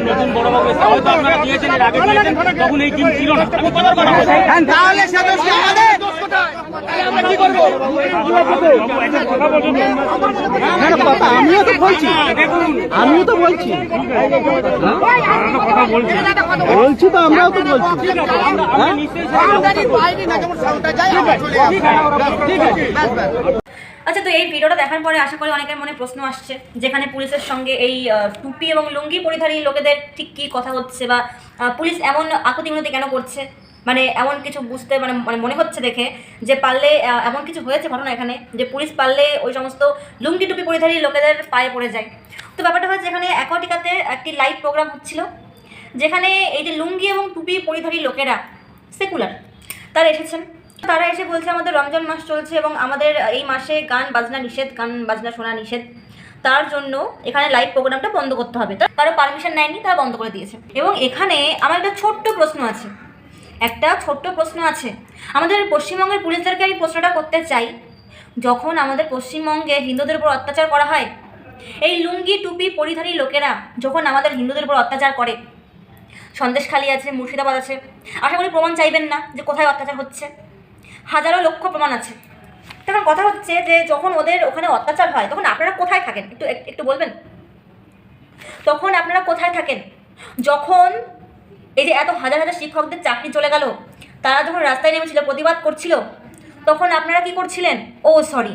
নতুন বড়বাবু হয়তো আপনারা দিয়েছেন, এর আগে দিয়েছেন, তখন এই টিম ছিল না। আমি কথার কথা বলছি, তাহলে সদস্য আমাদের আমরা কি করবো? আমিও তো বলছি, আমিও তো বলছি, বলছি তো, আমরাও তো বলছি। আচ্ছা, তো এই ভিডিওটা দেখার পরে আশা করি অনেকের মনে প্রশ্ন আসছে, যেখানে পুলিশের সঙ্গে এই টুপি এবং লুঙ্গি পরিধারী লোকেদের ঠিক কী কথা হচ্ছে, বা পুলিশ এমন আকুতি মিনতি কেন করছে, মানে এমন কিছু বুঝতে মানে মনে হচ্ছে দেখে যে পারলে এমন কিছু হয়েছে ঘটনা এখানে, যে পুলিশ পারলে ওই সমস্ত লুঙ্গি টুপি পরিধারী লোকেদের পায়ে পড়ে যায়। তো ব্যাপারটা হচ্ছে, এখানে অ্যাকোয়াটিকাতে একটি লাইভ প্রোগ্রাম হচ্ছিল, যেখানে এই যে লুঙ্গি এবং টুপি পরিধারী লোকেরা সেকুলার তারা এসেছেন। তারা এসে বলছে আমাদের রমজান মাস চলছে এবং আমাদের এই মাসে গান বাজনা নিষেধ, গান বাজনা শোনা নিষেধ, তার জন্য এখানে লাইভ প্রোগ্রামটা বন্ধ করতে হবে। তারা পারমিশন নেয়নি, তারা বন্ধ করে দিয়েছে। এবং এখানে আমার একটা ছোট্ট প্রশ্ন আছে, আমাদের পশ্চিমবঙ্গের পুলিশদেরকে আমি প্রশ্নটা করতে চাই, যখন আমাদের পশ্চিমবঙ্গে হিন্দুদের উপর অত্যাচার করা হয়, এই লুঙ্গি টুপি পরিধারী লোকেরা যখন আমাদের হিন্দুদের উপর অত্যাচার করে, সন্দেশখালী আছে, মুর্শিদাবাদ আছে, আশা করি প্রমাণ চাইবেন না যে কোথায় অত্যাচার হচ্ছে, হাজারো লক্ষ প্রমাণ আছে। তখন কথা হচ্ছে যে যখন ওদের ওখানে অত্যাচার হয় তখন আপনারা কোথায় থাকেন, একটু বলবেন? তখন আপনারা কোথায় থাকেন? যখন এই যে এত হাজার হাজার শিক্ষকদের চাকরি চলে গেল, তারা যখন রাস্তায় নেমেছিল, প্রতিবাদ করছিল, তখন আপনারা কি করছিলেন?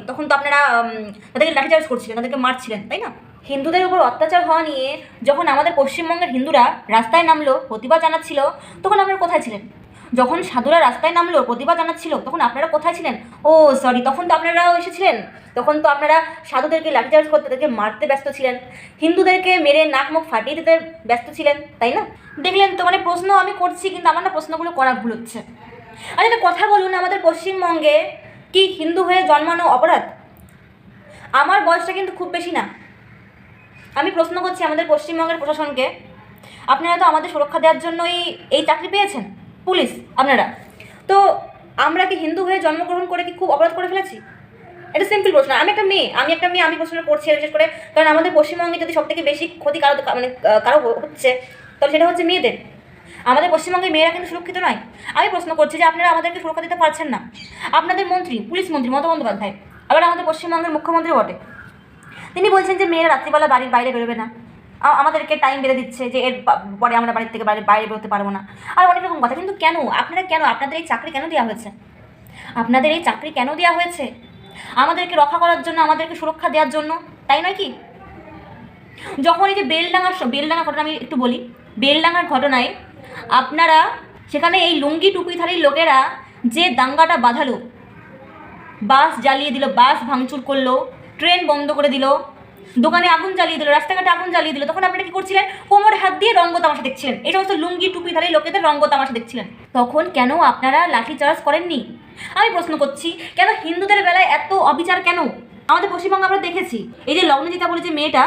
তখন তো আপনারা তাদেরকে লাঠিচার্জ করছিলেন, তাদেরকে মারছিলেন, তাই না? হিন্দুদের উপর অত্যাচার হওয়া নিয়ে যখন আমাদের পশ্চিমবঙ্গের হিন্দুরা রাস্তায় নামলো, প্রতিবাদ জানাচ্ছিল, তখন আপনারা কোথায় ছিলেন? যখন সাধুরা রাস্তায় নামলো, প্রতিবাদ জানাচ্ছিল, তখন আপনারা কোথায় ছিলেন? তখন তো আপনারাও এসেছিলেন। তখন তো আপনারা সাধুদেরকে লাঠিচার্জ করতে, তাদেরকে মারতে ব্যস্ত ছিলেন, হিন্দুদেরকে মেরে নাক মুখ ফাটিয়ে দিতে ব্যস্ত ছিলেন, তাই না? দেখলেন তো, মানে প্রশ্ন আমি করছি, কিন্তু আমার না প্রশ্নগুলো করা ভুল হচ্ছে। আর একটা কথা বলুন, আমাদের পশ্চিমবঙ্গে কি হিন্দু হয়ে জন্মানো অপরাধ? আমার বয়সটা কিন্তু খুব বেশি না। আমি প্রশ্ন করছি আমাদের পশ্চিমবঙ্গের প্রশাসনকে, আপনারা তো আমাদের সুরক্ষা দেওয়ার জন্যই এই চাকরি পেয়েছেন, পুলিশ আপনারা, তো আমরা কি হিন্দু হয়ে জন্মগ্রহণ করে কি খুব অপরাধ করে ফেলেছি? এটা সিম্পল প্রশ্ন। আমি একটা মেয়ে, আমি প্রশ্নটা করছি, বিশেষ করে কারণ আমাদের পশ্চিমবঙ্গে যদি সবথেকে বেশি ক্ষতি কারো হচ্ছে, তাহলে সেটা হচ্ছে মেয়েদের। আমাদের পশ্চিমবঙ্গের মেয়েরা কিন্তু সুরক্ষিত নয়। আমি প্রশ্ন করছি যে আপনারা আমাদেরকে সুরক্ষা দিতে পারছেন না। আপনাদের মন্ত্রী, পুলিশ মন্ত্রী মমতা বন্দ্যোপাধ্যায়, আবার আমাদের পশ্চিমবঙ্গের মুখ্যমন্ত্রী বটে, তিনি বলছেন যে মেয়েরা রাত্রিবেলা বাড়ির বাইরে বেরোবে না, আমাদেরকে টাইম বেঁধে দিচ্ছে যে এর পরে আমরা বাড়ির থেকে বাইরে বেরোতে পারবো না, আর অনেক রকম কথা। কিন্তু কেন আপনাদের এই চাকরি কেন দেওয়া হয়েছে? আমাদেরকে রক্ষা করার জন্য, আমাদেরকে সুরক্ষা দেওয়ার জন্য, তাই নয় কি? যখন এই যে বেলডাঙ্গার ঘটনা আমি একটু বলি, বেলডাঙ্গার ঘটনায় আপনারা সেখানে এই লুঙ্গি টুপিধারী লোকেরা যে দাঙ্গাটা বাঁধালো, বাস জ্বালিয়ে দিল, বাস ভাঙচুর করলো, ট্রেন বন্ধ করে দিল, দোকানে আগুন জ্বালিয়ে দিল, রাস্তাঘাটে আগুন জ্বালিয়ে দিল, তখন আপনারা কি করছিলেন? কোমরে হাত দিয়ে রঙ্গ তামাশা দেখছিলেন, এই সমস্ত লুঙ্গি টুপিধারী লোকেদের রঙ্গ তামাশা দেখছিলেন। তখন কেন আপনারা লাঠিচার্জ করেননি? আমি প্রশ্ন করছি, কেন হিন্দুদের বেলায় এত অবিচার কেন? আমাদের পশ্চিমবঙ্গে আমরা দেখেছি, এই যে লগ্নজিতা বলে যে মেয়েটা,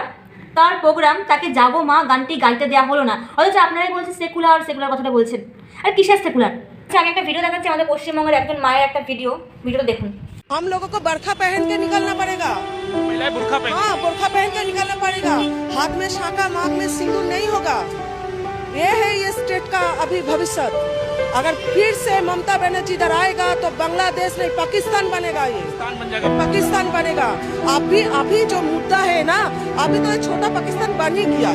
তার প্রোগ্রাম, তাকে জাগো মা গানটি গাইতে দেওয়া হলো না, অথচ আপনারাই বলছেন সেকুলার কথাটা বলছেন। আর কিসের সেকুলার? আচ্ছা, আমি একটা ভিডিও দেখাচ্ছি আমাদের পশ্চিমবঙ্গের একজন মায়ের একটা ভিডিওটা দেখুন। हम लोगों को बरखा पहन के निकलना पड़ेगा। हाँ, बुर्खा पहन के निकलना पड़ेगा। हाथ में शाका, नाक में सिंदूर नहीं होगा। ये है ये स्टेट का अभी भविष्य। अगर फिर से ममता बनर्जी इधर आएगा तो बांग्लादेश नहीं पाकिस्तान बनेगा, ये पाकिस्तान बनेगा। अभी जो मुद्दा है ना, अभी तो छोटा पाकिस्तान बन ही गया,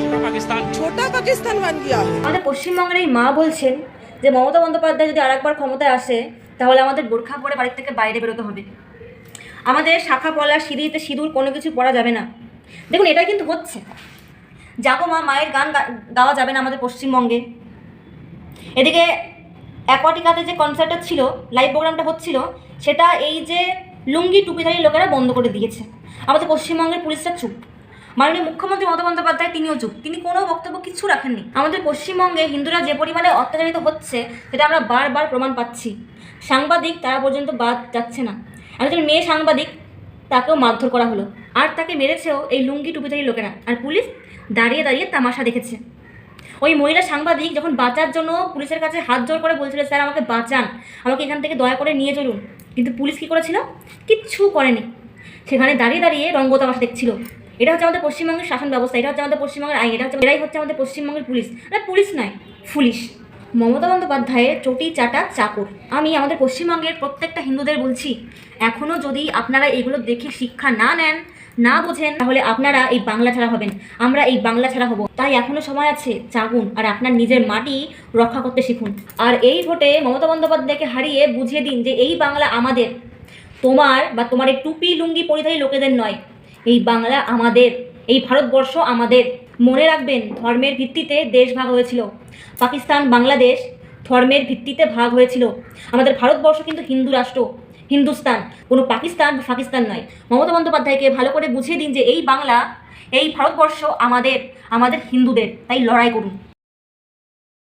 छोटा पाकिस्तान बन गया है। আমাদের পশ্চিমবঙ্গের এই মা বলছেন যে মমতা বন্দ্যোপাধ্যায় যদি আরেকবার ক্ষমতায় আসে, তাহলে আমাদের বোরখা পরে বাড়ির থেকে বাইরে বেরোতে হবে, আমাদের শাখা পলা, সিঁড়িতে সিঁদুর কোনো কিছু পরা যাবে না। দেখুন, এটাই কিন্তু হচ্ছে। জাগো মা, মায়ের গান গাওয়া যাবে না আমাদের পশ্চিমবঙ্গে। এদিকে অ্যাকোয়াটিকাতে যে কনসার্টটা ছিল, লাইভ প্রোগ্রামটা হচ্ছিল, সেটা এই যে লুঙ্গি টুপিধারী লোকেরা বন্ধ করে দিয়েছে। আমাদের পশ্চিমবঙ্গের পুলিশরা চুপ, মাননীয় মুখ্যমন্ত্রী মমতা বন্দ্যোপাধ্যায় তিনিও চুপ, তিনি কোনো বক্তব্য কিছু রাখেননি। আমাদের পশ্চিমবঙ্গে হিন্দুরা যে পরিমাণে অত্যাচারিত হচ্ছে, সেটা আমরা বারবার প্রমাণ পাচ্ছি। সাংবাদিক তারা পর্যন্ত বাদ যাচ্ছে না। একজন মেয়ে সাংবাদিক, তাকেও মারধর করা হলো, আর তাকে মেরেছেও এই লুঙ্গি টুপিধারী লোকেরা, আর পুলিশ দাঁড়িয়ে দাঁড়িয়ে তামাশা দেখেছে। ওই মহিলা সাংবাদিক যখন বাঁচার জন্য পুলিশের কাছে হাত জোর করে বলছিল, স্যার আমাকে বাঁচান, আমাকে এখান থেকে দয়া করে নিয়ে চলুন, কিন্তু পুলিশ কী করেছিল? কিচ্ছু করেনি, সেখানে দাঁড়িয়ে দাঁড়িয়ে রঙ্গ তামাশা দেখছিল। এটা হচ্ছে আমাদের পশ্চিমবঙ্গের শাসন ব্যবস্থা, এটা হচ্ছে আমাদের পশ্চিমবঙ্গের আইন, এরাই হচ্ছে আমাদের পশ্চিমবঙ্গের পুলিশ। পুলিশ নয়, পুলিশ। মমতা বন্দ্যোপাধ্যায়ের চটি চাটা চাকর। আমি আমাদের পশ্চিমবঙ্গের প্রত্যেকটা হিন্দুদের বলছি, এখনও যদি আপনারা এগুলো দেখে শিক্ষা না নেন, না বোঝেন, তাহলে আপনারা এই বাংলা ছাড়া হবেন, আমরা এই বাংলা ছাড়া হব। তাই এখনও সময় আছে, জাগুন আর আপনার নিজের মাটি রক্ষা করতে শিখুন। আর এই ভোটে মমতা বন্দ্যোপাধ্যায়কে হারিয়ে বুঝিয়ে দিন যে এই বাংলা আমাদের, তোমার এই টুপি লুঙ্গি পরিধারী লোকেদের নয়। এই বাংলা আমাদের, এই ভারতবর্ষ আমাদের। মনে রাখবেন, ধর্মের ভিত্তিতে দেশ ভাগ হয়েছিল। পাকিস্তান, বাংলাদেশ ধর্মের ভিত্তিতে ভাগ হয়েছিল। আমাদের ভারতবর্ষ কিন্তু হিন্দু রাষ্ট্র, হিন্দুস্তান, কোনো পাকিস্তান বা পাকিস্তান নয়। মমতা বন্দ্যোপাধ্যায়কে ভালো করে বুঝিয়ে দিন যে এই বাংলা, এই ভারতবর্ষ আমাদের, আমাদের হিন্দুদের। তাই লড়াই করুন।